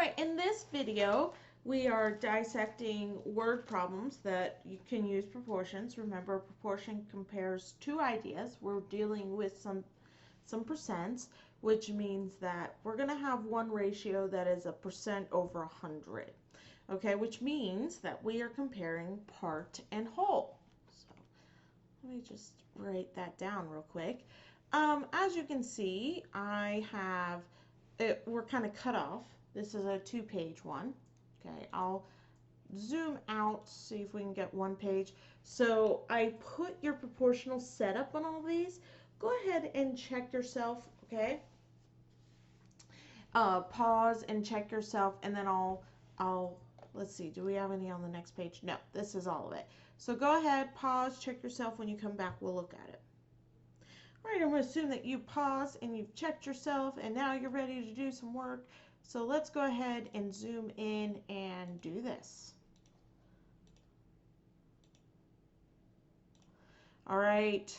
right, in this video, we are dissecting word problems that you can use proportions. Remember, proportion compares two ideas. We're dealing with some percents, which means that we're going to have one ratio that is a percent over 100. Okay, which means that we are comparing part and whole. So let me just write that down real quick. As you can see, I have it, we're kind of cut off. This is a 2-page one. Okay, I'll zoom out, see if we can get one page. So I put your proportional setup on all these. Go ahead and check yourself, okay? Pause and check yourself, and then let's see, do we have any on the next page? No, this is all of it. So go ahead, pause, check yourself. When you come back, we'll look at it. All right, I'm going to assume that you paused and you've checked yourself, and now you're ready to do some work. So let's go ahead and zoom in and do this. All right,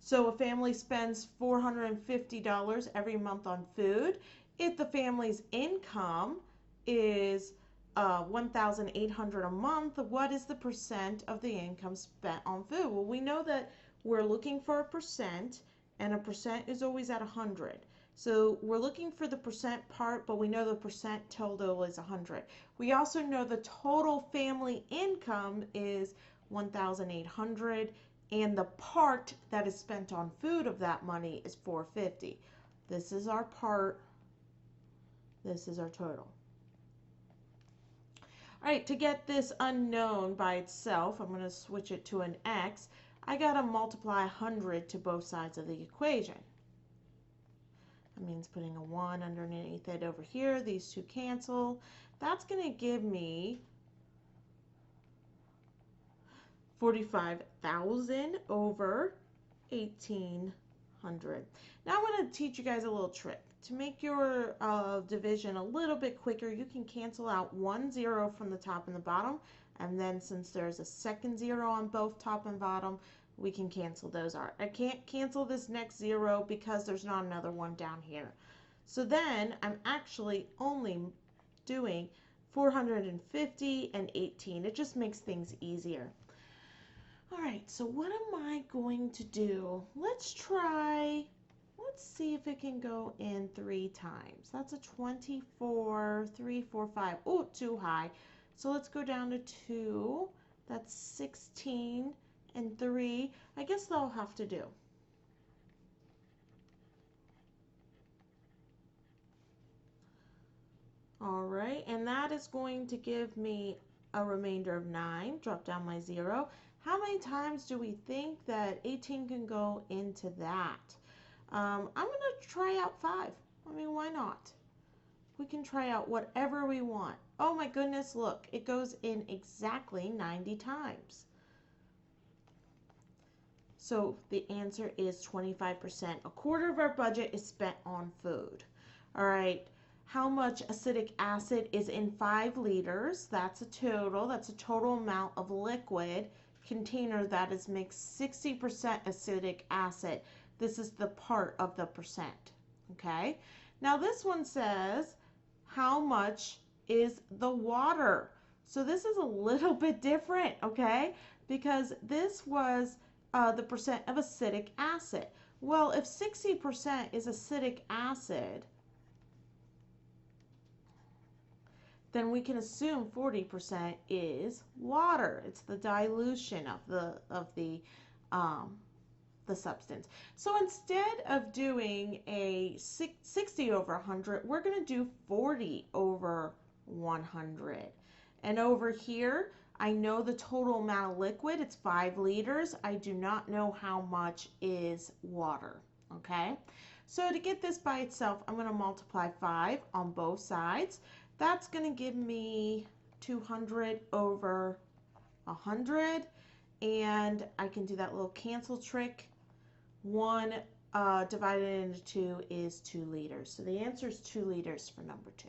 so a family spends $450 every month on food. If the family's income is $1,800 a month, what is the percent of the income spent on food? Well, we know that we're looking for a percent, and a percent is always at 100. So we're looking for the percent part, but we know the percent total is 100. We also know the total family income is 1,800, and the part that is spent on food of that money is 450. This is our part. This is our total. All right, to get this unknown by itself, I'm going to switch it to an x. I got to multiply 100 to both sides of the equation. That means putting a 1 underneath it over here. These two cancel. That's going to give me 45,000 over 1,800. Now I'm going to teach you guys a little trick. To make your division a little bit quicker, you can cancel out 1 0 from the top and the bottom. And then since there's a second 0 on both top and bottom, we can cancel those out. I can't cancel this next 0 because there's not another one down here. So then I'm actually only doing 450 and 18. It just makes things easier. All right, so what am I going to do? Let's see if it can go in 3 times. That's a 24, 3, 4, 5. Oh, too high. So let's go down to 2. That's 16 and 3. I guess that'll have to do. All right, and that is going to give me a remainder of 9. Drop down my 0. How many times do we think that 18 can go into that? I'm going to try out 5. I mean, why not? We can try out whatever we want. Oh my goodness, look, it goes in exactly 90 times. So the answer is 25%. A quarter of our budget is spent on food. All right, how much acetic acid is in 5 liters? That's a total. That's a total amount of liquid container that is mixed 60% acetic acid. This is the part of the percent. Okay, now this one says how much is the water? So this is a little bit different, okay, because this was the percent of acetic acid. Well, if 60% is acetic acid, then we can assume 40% is water. It's the dilution of the substance. So instead of doing a 60 over 100, we're going to do 40 over 100. And over here, I know the total amount of liquid. It's 5 liters. I do not know how much is water. Okay? So to get this by itself, I'm going to multiply 5 on both sides. That's going to give me 200 over 100. And I can do that little cancel trick. 1 divided into 2 is 2 liters. So the answer is 2 liters for number 2.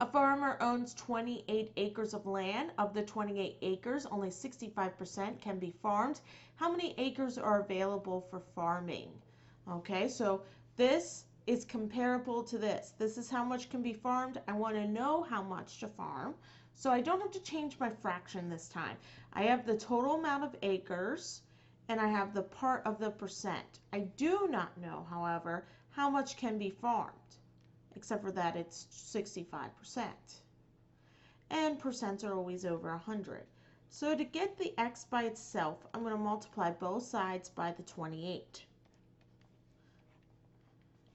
A farmer owns 28 acres of land. Of the 28 acres, only 65% can be farmed. How many acres are available for farming? Okay, so this is comparable to this. This is how much can be farmed. I want to know how much to farm. So I don't have to change my fraction this time. I have the total amount of acres and I have the part of the percent. I do not know, however, how much can be farmed, except for that it's 65%. And percents are always over 100. So to get the x by itself, I'm going to multiply both sides by the 28.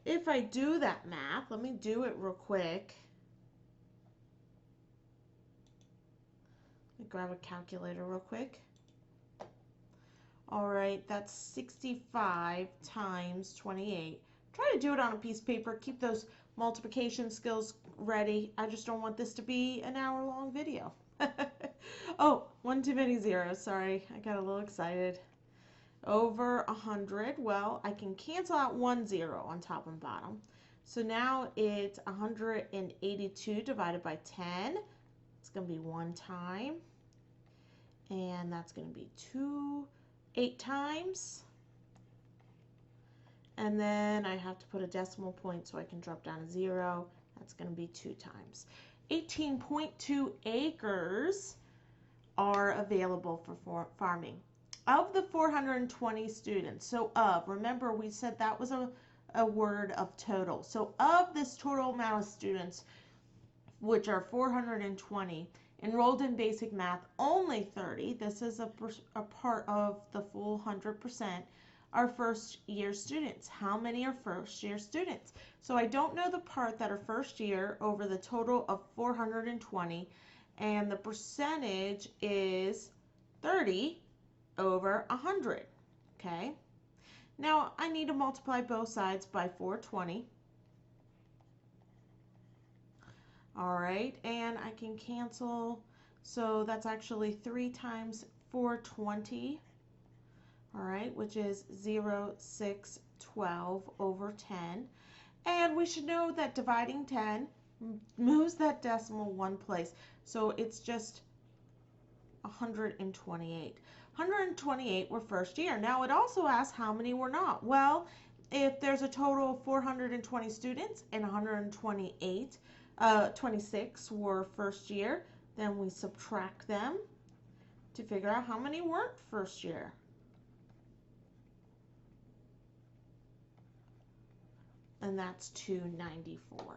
If I do that math, let me do it real quick. Let me grab a calculator real quick. All right, that's 65 times 28. Try to do it on a piece of paper. Keep those multiplication skills ready. I just don't want this to be an hour-long video. Oh, one too many zeros. Sorry, I got a little excited. Over 100. Well, I can cancel out 1 0 on top and bottom. So now it's 182 divided by 10. It's going to be 1 time. And that's going to be 8 times. And then I have to put a decimal point so I can drop down a 0. That's going to be 2 times. 18.2 acres are available for farming. Of the 420 students, so remember we said that was a word of total. So of this total amount of students, which are 420, enrolled in basic math, only 30, this is a part of the full 100%, are first year students. How many are first year students? So I don't know the part that are first year over the total of 420, and the percentage is 30 over 100. Okay, now I need to multiply both sides by 420. All right, and I can cancel, so that's actually 3 times 420. All right, which is 0.612 over 10. And we should know that dividing 10 moves that decimal one place. So it's just 128. 128 were first year. Now it also asks how many were not. Well, if there's a total of 420 students and 26 were first year, then we subtract them to figure out how many weren't first year. And that's 294. All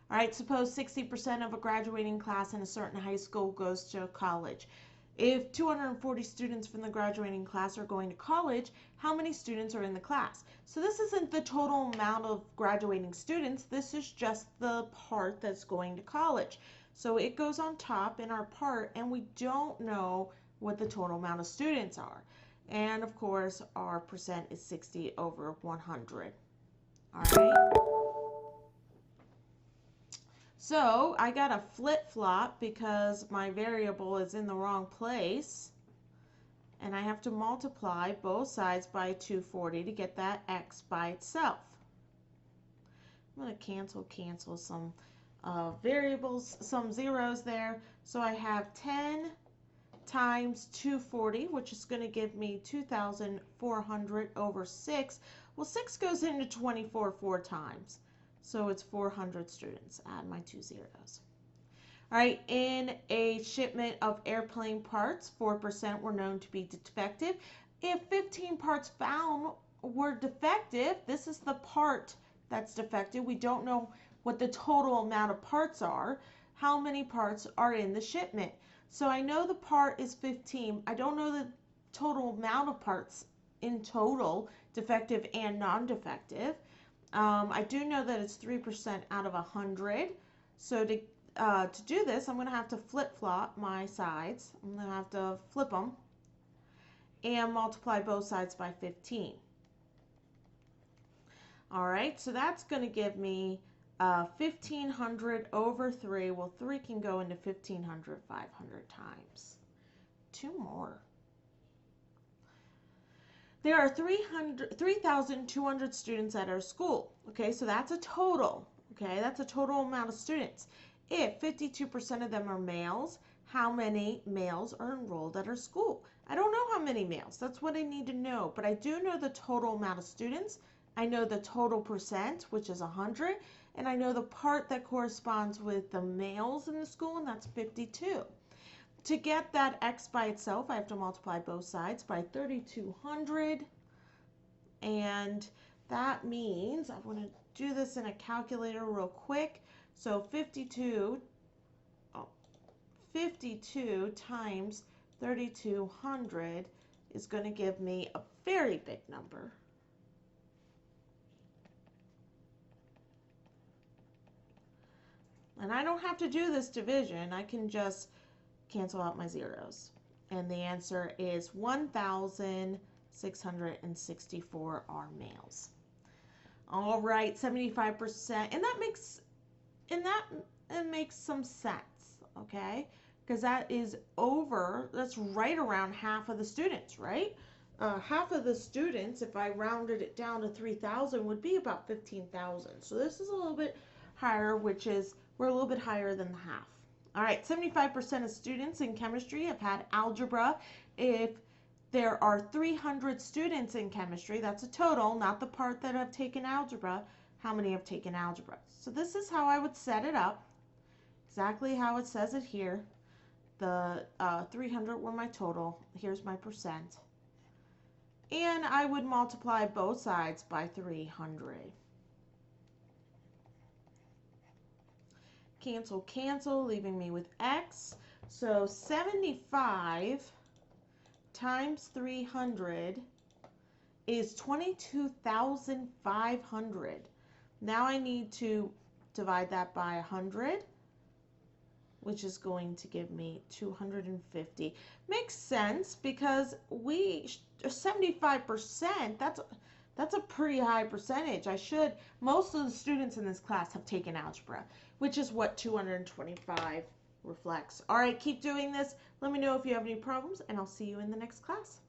right, suppose 60% of a graduating class in a certain high school goes to college. If 240 students from the graduating class are going to college, how many students are in the class? So this isn't the total amount of graduating students, this is just the part that's going to college. So it goes on top in our part, and we don't know what the total amount of students are. And of course, our percent is 60 over 100. All right. So I got a flip-flop because my variable is in the wrong place. And I have to multiply both sides by 240 to get that x by itself. I'm going to cancel some variables, some zeros there. So I have 10 times 240, which is going to give me 2,400 over 6. Well, 6 goes into 24 4 times. So it's 400 students. Add my 2 zeros. All right, in a shipment of airplane parts, 4% were known to be defective. If 15 parts found were defective, this is the part that's defective. We don't know what the total amount of parts are. How many parts are in the shipment? So I know the part is 15. I don't know the total amount of parts in total, defective and non-defective. I do know that it's 3% out of 100. So to do this, I'm going to have to flip-flop my sides. I'm going to have to flip them and multiply both sides by 15. All right, so that's going to give me 1,500 over 3. Well, 3 can go into 1,500 500 times. 2 more. There are 3,200 students at our school. Okay, so that's a total. Okay, that's a total amount of students. If 52% of them are males, how many males are enrolled at our school? I don't know how many males. That's what I need to know. But I do know the total amount of students, I know the total percent, which is 100, and I know the part that corresponds with the males in the school, and that's 52. To get that x by itself, I have to multiply both sides by 3,200, and that means I want to do this in a calculator real quick. So 52 times 3,200 is going to give me a very big number. And I don't have to do this division. I can just cancel out my zeros. And the answer is 1,664 are males. All right, 75%. And that makes some sense, okay? Because that's right around half of the students, right? Half of the students, if I rounded it down to 3,000, would be about 15,000. So this is a little bit higher, we're a little bit higher than the half. All right, 75% of students in chemistry have had algebra. If there are 300 students in chemistry, that's a total, not the part that have taken algebra, how many have taken algebra. So this is how I would set it up, exactly how it says it here. The 300 were my total. Here's my percent. And I would multiply both sides by 300. Cancel, cancel, leaving me with x. So 75 times 300 is 22,500. Now I need to divide that by 100, which is going to give me 250. Makes sense because 75%, that's a pretty high percentage. Most of the students in this class have taken algebra, which is what 225 reflects. All right, keep doing this. Let me know if you have any problems, and I'll see you in the next class.